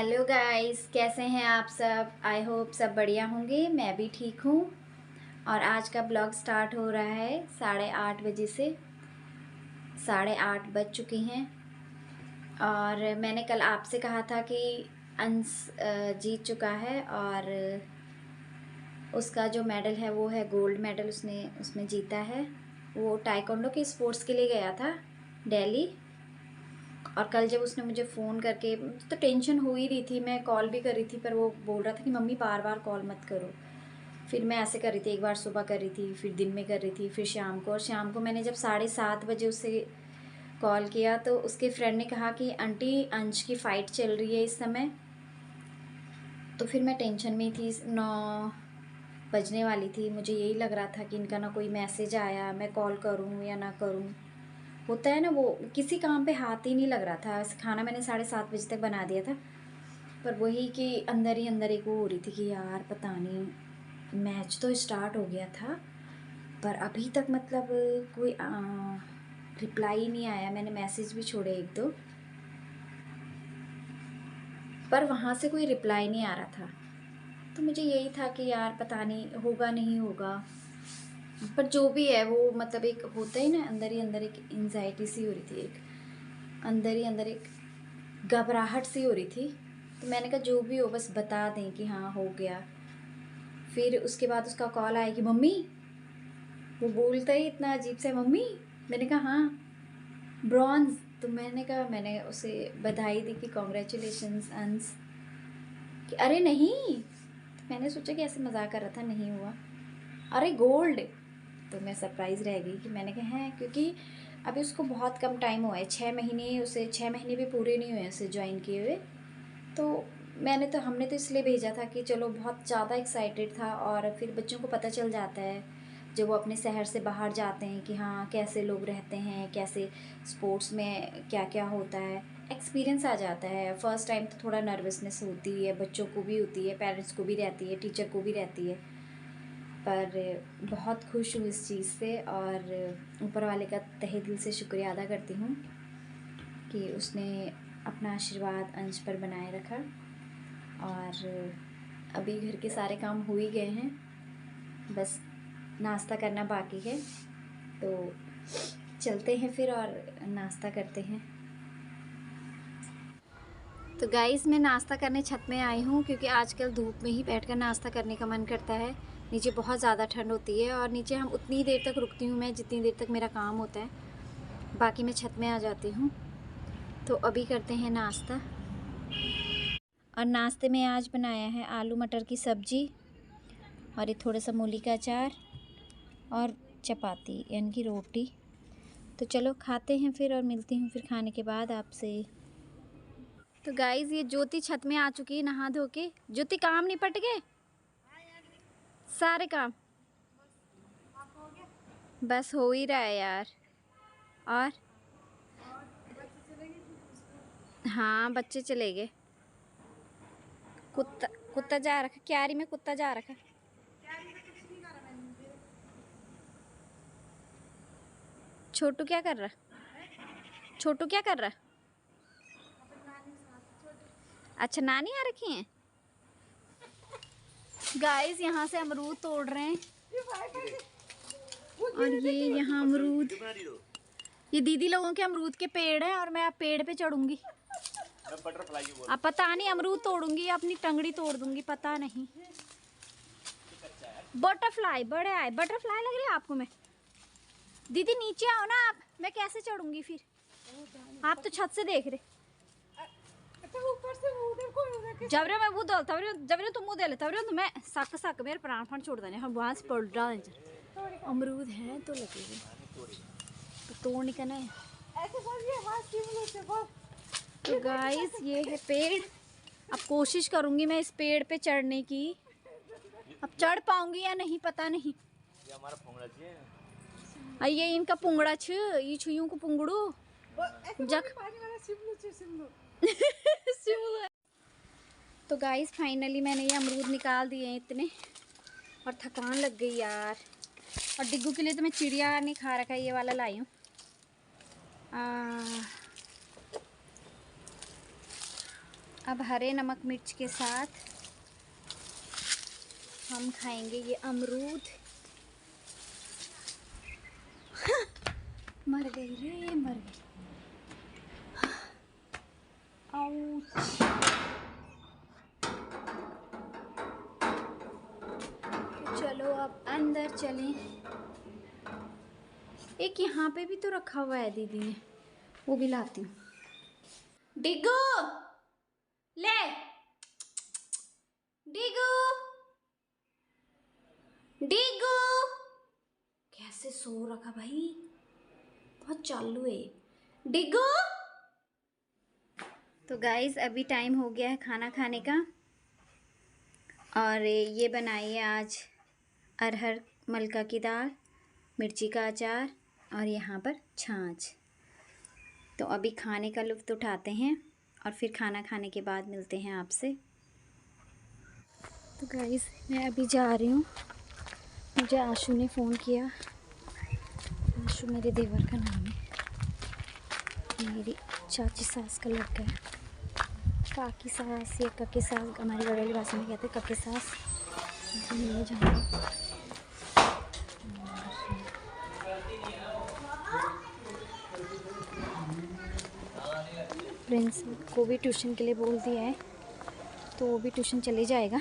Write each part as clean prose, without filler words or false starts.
Hello guys, कैसे हैं आप सब। आई होप सब बढ़िया होंगे। मैं भी ठीक हूँ। और आज का ब्लॉग स्टार्ट हो रहा है 8:30 बजे से। 8:30 बज चुके हैं। और मैंने कल आपसे कहा था कि अंश जीत चुका है और उसका जो मेडल है वो है गोल्ड मेडल। उसने जीता है। वो टाइकोंडो के स्पोर्ट्स के लिए गया था दिल्ली। और कल जब उसने मुझे फ़ोन करके, तो टेंशन हो ही रही थी, मैं कॉल भी कर रही थी पर वो बोल रहा था कि मम्मी बार बार कॉल मत करो। फिर मैं ऐसे कर रही थी, एक बार सुबह कर रही थी, फिर दिन में कर रही थी, फिर शाम को। और शाम को मैंने जब 7:30 बजे उसे कॉल किया तो उसके फ्रेंड ने कहा कि आंटी अंश की फ़ाइट चल रही है इस समय। तो फिर मैं टेंशन में ही थी। 9 बजने वाली थी। मुझे यही लग रहा था कि इनका ना कोई मैसेज आया, मैं कॉल करूँ या ना करूँ। होता है ना, वो किसी काम पे हाथ ही नहीं लग रहा था। खाना मैंने 7:30 बजे तक बना दिया था, पर वही कि अंदर ही अंदर एक वो हो रही थी कि यार पता नहीं, मैच तो स्टार्ट हो गया था पर अभी तक मतलब कोई रिप्लाई नहीं आया। मैंने मैसेज भी छोड़े एक दो, पर वहाँ से कोई रिप्लाई नहीं आ रहा था। तो मुझे यही था कि यार पता नहीं होगा नहीं होगा। पर जो भी है वो मतलब एक होता ही ना, अंदर ही अंदर एक एंजाइटी सी हो रही थी, एक अंदर ही अंदर एक घबराहट सी हो रही थी। तो मैंने कहा जो भी हो बस बता दें कि हाँ हो गया। फिर उसके बाद उसका कॉल आया कि मम्मी, वो बोलता ही इतना अजीब से मम्मी। मैंने कहा हाँ ब्रॉन्ज। तो मैंने उसे बधाई दी कि कॉन्ग्रेचुलेशंस अंश। कि अरे नहीं, तो मैंने सोचा कि ऐसे मजाक कर रहा था, नहीं हुआ। अरे गोल्ड। तो मैं सरप्राइज़ रह गई कि मैंने कहा है, क्योंकि अभी उसको बहुत कम टाइम हुआ है, 6 महीने। उसे 6 महीने भी पूरे नहीं हुए उसे ज्वाइन किए हुए। तो हमने तो इसलिए भेजा था कि चलो, बहुत ज़्यादा एक्साइटेड था। और फिर बच्चों को पता चल जाता है जब वो अपने शहर से बाहर जाते हैं कि हाँ कैसे लोग रहते हैं, कैसे स्पोर्ट्स में क्या क्या होता है, एक्सपीरियंस आ जाता है। फ़र्स्ट टाइम तो थोड़ा नर्वसनेस होती है, बच्चों को भी होती है, पेरेंट्स को भी रहती है, टीचर को भी रहती है। पर बहुत खुश हूँ इस चीज़ से और ऊपर वाले का तहे दिल से शुक्रिया अदा करती हूँ कि उसने अपना आशीर्वाद अंश पर बनाए रखा। और अभी घर के सारे काम हो ही गए हैं, बस नाश्ता करना बाकी है। तो चलते हैं फिर और नाश्ता करते हैं। तो गाइस, मैं नाश्ता करने छत में आई हूँ क्योंकि आजकल धूप में ही बैठकर नाश्ता करने का मन करता है। नीचे बहुत ज़्यादा ठंड होती है और नीचे हम उतनी ही देर तक रुकती हूँ मैं जितनी देर तक मेरा काम होता है, बाकी मैं छत में आ जाती हूँ। तो अभी करते हैं नाश्ता। और नाश्ते में आज बनाया है आलू मटर की सब्ज़ी और ये थोड़ा सा मूली का अचार और चपाती यानी कि रोटी। तो चलो खाते हैं फिर और मिलती हूँ फिर खाने के बाद आपसे। तो गाइज़, ये ज्योति छत में आ चुकी है नहा धो के। ज्योति, काम निपट गए सारे काम? बस हो ही रहा है यार। और हाँ, बच्चे चले गए। कुत्ता कुत्ता जा रखा क्यारी में, कुत्ता जा रखा। छोटू क्या कर रहा? छोटू क्या कर रहा? अच्छा, नानी आ रखी हैं। गाइस, यहाँ से अमरूद तोड़ रहे हैं। और ये यहाँ अमरूद, ये दीदी लोगों के अमरूद के पेड़ हैं और मैं अब पेड़ पे चढ़ूंगी। अब पता नहीं, अमरूद तोड़ूंगी या अपनी टंगड़ी तोड़ दूंगी, पता नहीं। बटरफ्लाई बड़े आए। बटरफ्लाई लग रही है आपको? मैं दीदी नीचे आओ ना आप, मैं कैसे चढ़ूंगी फिर? आप तो छत से देख रहे। जबरे मैं वो दल जबरे तुम मुंह दे ले तबरे तो मैं सक सक मेरे प्राण फण छोड़ देने हम वहां से पड़ डाल। अमरूद हैं तो लगे हुए, तो तोड़ करना है। तो गाइस, ये है पेड़। अब कोशिश करूंगी मैं इस पेड़ पे चढ़ने की। अब चढ़ पाऊंगी या नहीं पता नहीं। ये हमारा पुंगड़ा छ, ये इनका पुंगड़ा छ, ये छुयू को पुंगड़ू जक शिमला। तो गाइस, फाइनली मैंने ये अमरूद निकाल दिए हैं इतने, और थकान लग गई यार। और डिग्गू के लिए तो मैं चिड़िया नहीं खा रखा है, ये वाला लाई हूँ। अब हरे नमक मिर्च के साथ हम खाएंगे ये अमरूद। मर गई रे, मर गई। आउच। चलो अब अंदर चलें। एक यहाँ पे भी तो रखा हुआ है दीदी ने, वो भी लाती हूँ। डिगो ले, डिगो डिगो। कैसे सो रखा भाई, बहुत चालू है डिगो। तो गाइस अभी टाइम हो गया है खाना खाने का, और ये बनाई है आज अरहर मलका की दाल, मिर्ची का अचार और यहाँ पर छाछ। तो अभी खाने का लुत्फ़ उठाते हैं और फिर खाना खाने के बाद मिलते हैं आपसे। तो गाइस मैं अभी जा रही हूँ, मुझे आशु ने फ़ोन किया। आशु मेरे देवर का नाम है, मेरी चाची सास का लड़का है। काकी सास या कके सास, हमारी बड़ौली भाषा में कहते हैं कके सास। मिलने जाना फ्रेंड्स को भी ट्यूशन के लिए बोल दिया है, तो वो भी ट्यूशन चले जाएगा।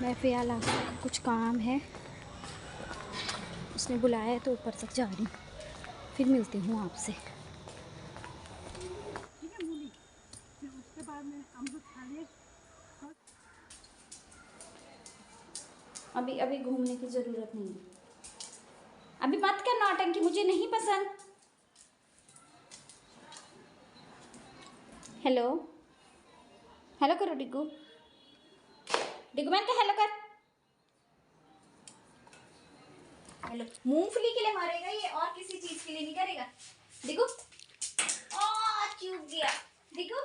मैं फ़िलहाल आशु का कुछ काम है, उसने बुलाया है तो ऊपर तक जा रही हूँ, फिर मिलती हूँ आपसे। अभी अभी घूमने की ज़रूरत नहीं है, अभी मत कर नौटंकी, मुझे नहीं पसंद। हेलो हेलो करो डिग्गू, डिग्गू मैंने कहा हेलो कर। हेलो, मूंगफली के लिए मारेगा ये, और किसी चीज़ के लिए नहीं करेगा। डिग्गू चूक गया। डिग्गू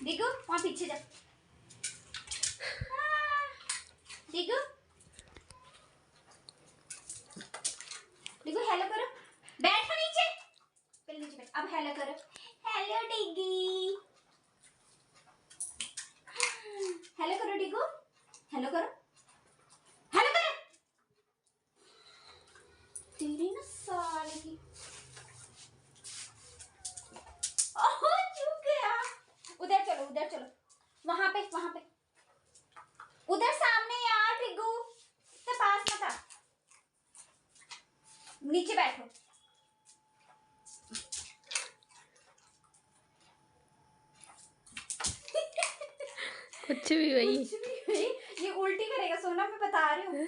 डिग्गू वहाँ पीछे जा। डिग्गू डिग्गू हेलो करो, बैठो नीचे, पहले नीचे बैठ। अब हेलो करो, हेलो डिग्गी, हेलो करो डिग्गू, हेलो करो, हेलो करो। तेरी ना साले की, ओह चूक गया। उधर चलो, उधर चलो, वहां पे उधर सामने यार डिग्गू, इतने पास मत आ, नीचे बैठो। कुछ भी वही, ये उल्टी करेगा सोना, मैं बता रही हूँ।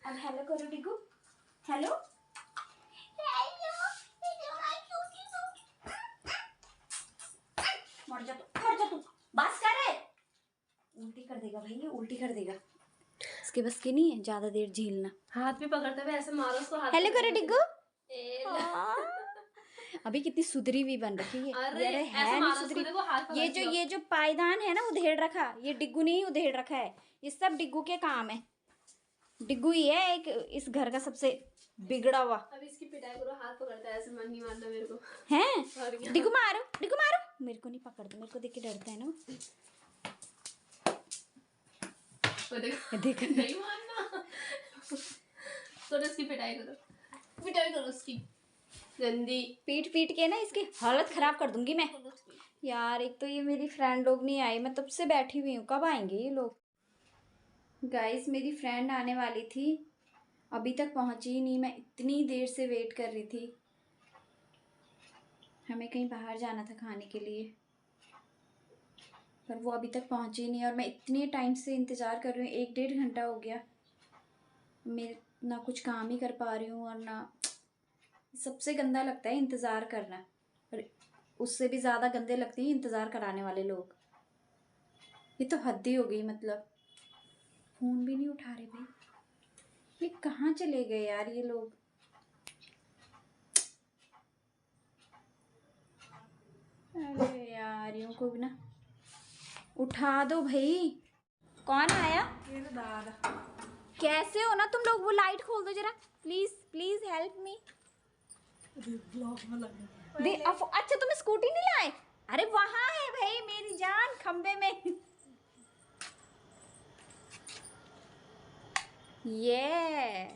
अब हेलो करो डिग्गू, हेलो मर जा तू, बस कर। उल्टी कर देगा भाई, ये उल्टी कर देगा, इसके बस की नहीं है ज्यादा देर झेलना। हाथ में पकड़ते हुए ऐसे मारो उसको, हाथ हेलो करो डिग्गू। अभी कितनी सुधरी हुई बन रखी है। अरे है ऐसे नहीं मारो सुधरी। उसको, देखो हाथ ये जो पायदान है ना उधेड़ रखा, ये डिग्गू नहीं उधेड़ रखा है, ये सब डिग्गू के काम है। डिग्गू ही है एक इस घर का सबसे बिगड़ा हुआ। अब इसकी पिटाई करो, हाथ पकड़ता है ऐसे, मन नहीं मानता मेरे को हैं। डिग्गू मारो, डिग्गू मारो, मेरे को नहीं पकड़ दो, मेरे को देख के डरता है ना। देखो नहीं मानना। तो इसकी पिटाई करो उसकी, गंदी पीट के ना इसकी हालत खराब कर दूंगी मैं। यार एक तो ये मेरी फ्रेंड लोग नहीं आई, मैं तब से बैठी हुई हूँ, कब आएंगे ये लोग। गाइस मेरी फ्रेंड आने वाली थी, अभी तक पहुंची ही नहीं, मैं इतनी देर से वेट कर रही थी। हमें कहीं बाहर जाना था खाने के लिए, पर वो अभी तक पहुंची नहीं, और मैं इतने टाइम से इंतज़ार कर रही हूँ, 1-1.5 घंटा हो गया। मैं ना कुछ काम ही कर पा रही हूँ, और ना, सबसे गंदा लगता है इंतज़ार करना, और उससे भी ज़्यादा गंदे लगते हैं इंतज़ार कराने वाले लोग। ये तो हद ही हो गई, मतलब फ़ोन भी नहीं उठा रहे भाई, ये कहाँ चले गए यार ये लोग। अरे यार यूँ को भी ना उठा दो भाई। कौन आया? दादा। कैसे हो ना तुम लोग, वो लाइट खोल दो जरा प्लीज, प्लीज हेल्प मी। अच्छा तुम्हें स्कूटी नहीं लाए? अरे वहां है भाई मेरी जान, खंबे में। ये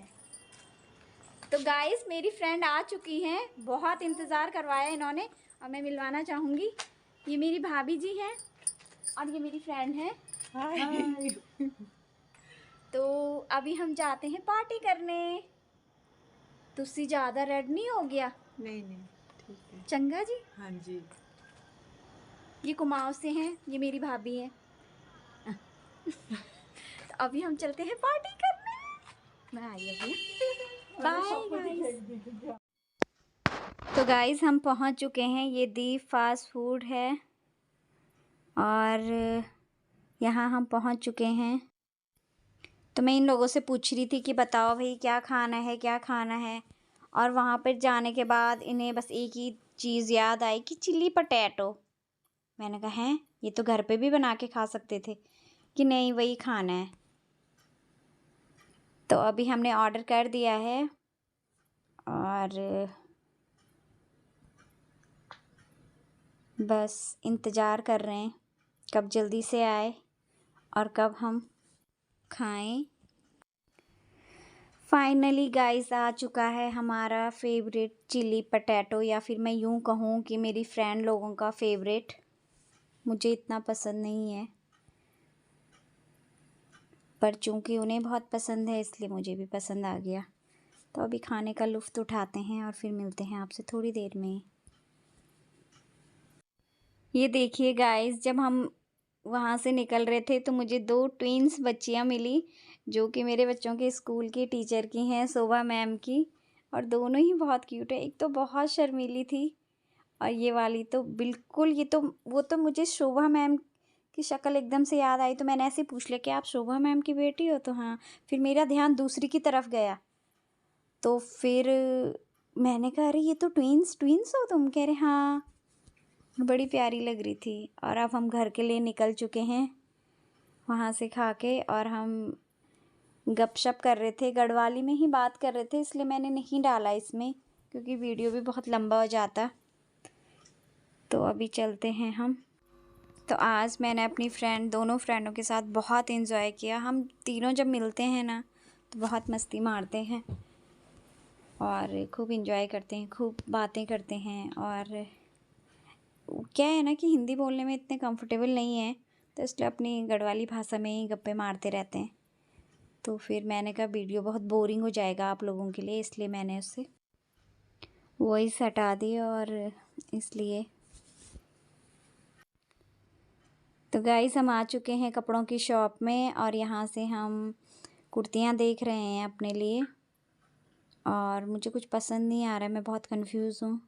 तो गाइस मेरी फ्रेंड आ चुकी हैं, बहुत इंतज़ार करवाया इन्होंने और मैं मिलवाना चाहूँगी। ये मेरी भाभी जी हैं और ये मेरी फ्रेंड है। हाय। तो अभी हम जाते हैं पार्टी करने। तुसी ज़्यादा रेड नहीं हो गया? नहीं नहीं ठीक है। चंगा जी। हाँ जी। ये कुमाऊं से हैं, ये मेरी भाभी हैं। तो अभी हम चलते हैं पार्टी करने। मैं आई अभी। Bye guys. तो गाइस हम पहुंच चुके हैं, ये दी फास्ट फूड है और यहाँ हम पहुंच चुके हैं। तो मैं इन लोगों से पूछ रही थी कि बताओ भाई क्या खाना है, क्या खाना है। और वहाँ पर जाने के बाद इन्हें बस एक ही चीज़ याद आई कि चिल्ली पटैटो। मैंने कहा हैं ये तो घर पे भी बना के खा सकते थे, कि नहीं वही खाना है। तो अभी हमने ऑर्डर कर दिया है और बस इंतज़ार कर रहे हैं कब जल्दी से आए और कब हम खाएं। फाइनली गाइस आ चुका है हमारा फेवरेट चिली पटैटो, या फिर मैं यूँ कहूँ कि मेरी फ्रेंड लोगों का फेवरेट। मुझे इतना पसंद नहीं है पर चूँकि उन्हें बहुत पसंद है इसलिए मुझे भी पसंद आ गया। तो अभी खाने का लुत्फ़ उठाते हैं और फिर मिलते हैं आपसे थोड़ी देर में। ये देखिए गाइस, जब हम वहाँ से निकल रहे थे तो मुझे 2 ट्विन्स बच्चियाँ मिली जो कि मेरे बच्चों के स्कूल की टीचर की हैं, शोभा मैम की। और दोनों ही बहुत क्यूट है। एक तो बहुत शर्मीली थी और ये वाली तो बिल्कुल, ये तो वो तो मुझे शोभा मैम की शक्ल एकदम से याद आई। तो मैंने ऐसे पूछ लिया कि आप शोभा मैम की बेटी हो? तो हाँ। फिर मेरा ध्यान दूसरी की तरफ गया तो फिर मैंने कहा अरे ये तो ट्विन्स हो तुम? कह रहे हाँ। बड़ी प्यारी लग रही थी। और अब हम घर के लिए निकल चुके हैं वहाँ से खा के, और हम गपशप कर रहे थे, गढ़वाली में ही बात कर रहे थे, इसलिए मैंने नहीं डाला इसमें क्योंकि वीडियो भी बहुत लंबा हो जाता। तो अभी चलते हैं हम। तो आज मैंने अपनी दोनों फ्रेंडों के साथ बहुत इन्जॉय किया। हम तीनों जब मिलते हैं ना तो बहुत मस्ती मारते हैं और खूब इन्जॉय करते हैं, खूब बातें करते हैं। और क्या है ना कि हिंदी बोलने में इतने कंफर्टेबल नहीं है तो इसलिए अपनी गढ़वाली भाषा में ही गप्पे मारते रहते हैं। तो फिर मैंने कहा वीडियो बहुत बोरिंग हो जाएगा आप लोगों के लिए, इसलिए मैंने उससे वॉइस हटा दी। और इसलिए तो गाइस हम आ चुके हैं कपड़ों की शॉप में और यहाँ से हम कुर्तियाँ देख रहे हैं अपने लिए। और मुझे कुछ पसंद नहीं आ रहा है, मैं बहुत कंफ्यूज हूँ।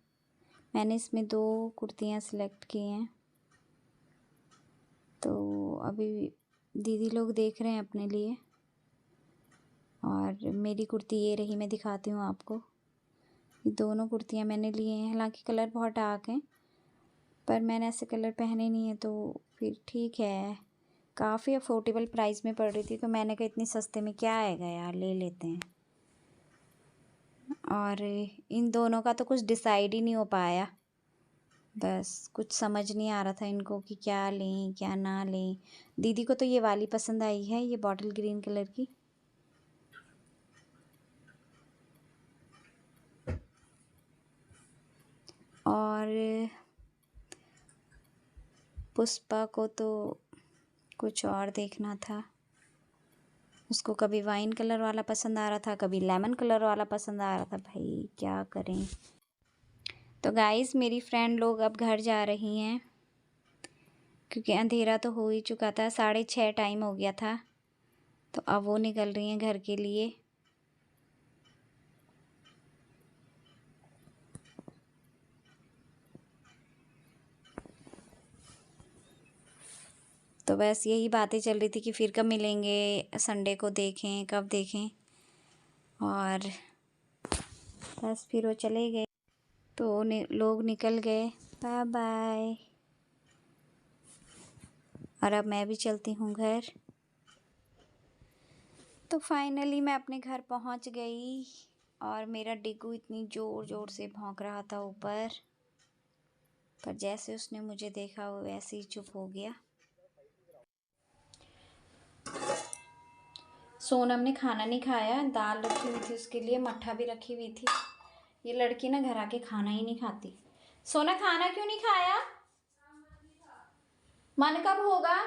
मैंने इसमें 2 कुर्तियाँ सिलेक्ट की हैं। तो अभी दीदी लोग देख रहे हैं अपने लिए। और मेरी कुर्ती ये रही, मैं दिखाती हूँ आपको। ये दोनों कुर्तियाँ मैंने लिए हैं, हालांकि कलर बहुत डार्क हैं पर मैंने ऐसे कलर पहने नहीं है तो फिर ठीक है। काफ़ी अफोर्डेबल प्राइस में पड़ रही थी तो मैंने कहा इतनी सस्ते में क्या आएगा यार, ले लेते हैं। और इन दोनों का तो कुछ डिसाइड ही नहीं हो पाया, बस कुछ समझ नहीं आ रहा था इनको कि क्या लें क्या ना लें। दीदी को तो ये वाली पसंद आई है, ये बॉटल ग्रीन कलर की। और पुष्पा को तो कुछ और देखना था, उसको कभी वाइन कलर वाला पसंद आ रहा था, कभी लेमन कलर वाला पसंद आ रहा था। भाई क्या करें। तो गाइस मेरी फ्रेंड लोग अब घर जा रही हैं क्योंकि अंधेरा तो हो ही चुका था, 6:30 टाइम हो गया था। तो अब वो निकल रही हैं घर के लिए। तो बस यही बातें चल रही थी कि फिर कब मिलेंगे, संडे को देखें, कब देखें। और बस फिर वो चले गए तो लोग निकल गए। Bye bye. और अब मैं भी चलती हूँ घर। तो फाइनली मैं अपने घर पहुँच गई और मेरा डिग्गू इतनी ज़ोर ज़ोर से भौंक रहा था ऊपर। पर जैसे उसने मुझे देखा वो वैसे ही चुप हो गया। सोनम ने खाना नहीं खाया, दाल रखी हुई थी उसके लिए, मट्ठा भी रखी हुई थी। ये लड़की ना घर आके खाना ही नहीं खाती। सोना खाना क्यों नहीं खाया? मन कब होगा?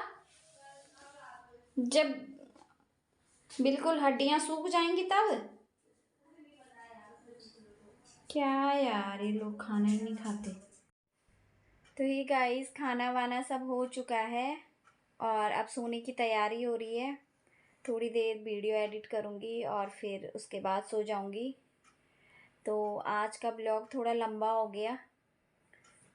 जब बिल्कुल हड्डियां सूख जाएंगी तब। क्या यार, ये लोग खाना ही नहीं खाते। तो ये गाइस, खाना वाना सब हो चुका है और अब सोने की तैयारी हो रही है। थोड़ी देर वीडियो एडिट करूँगी और फिर उसके बाद सो जाऊँगी। तो आज का ब्लॉग थोड़ा लंबा हो गया,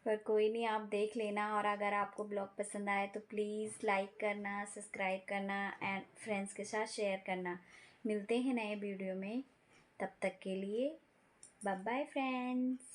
पर कोई नहीं, आप देख लेना। और अगर आपको ब्लॉग पसंद आए तो प्लीज़ लाइक करना, सब्सक्राइब करना एंड फ्रेंड्स के साथ शेयर करना। मिलते हैं नए वीडियो में, तब तक के लिए बाय बाय फ्रेंड्स।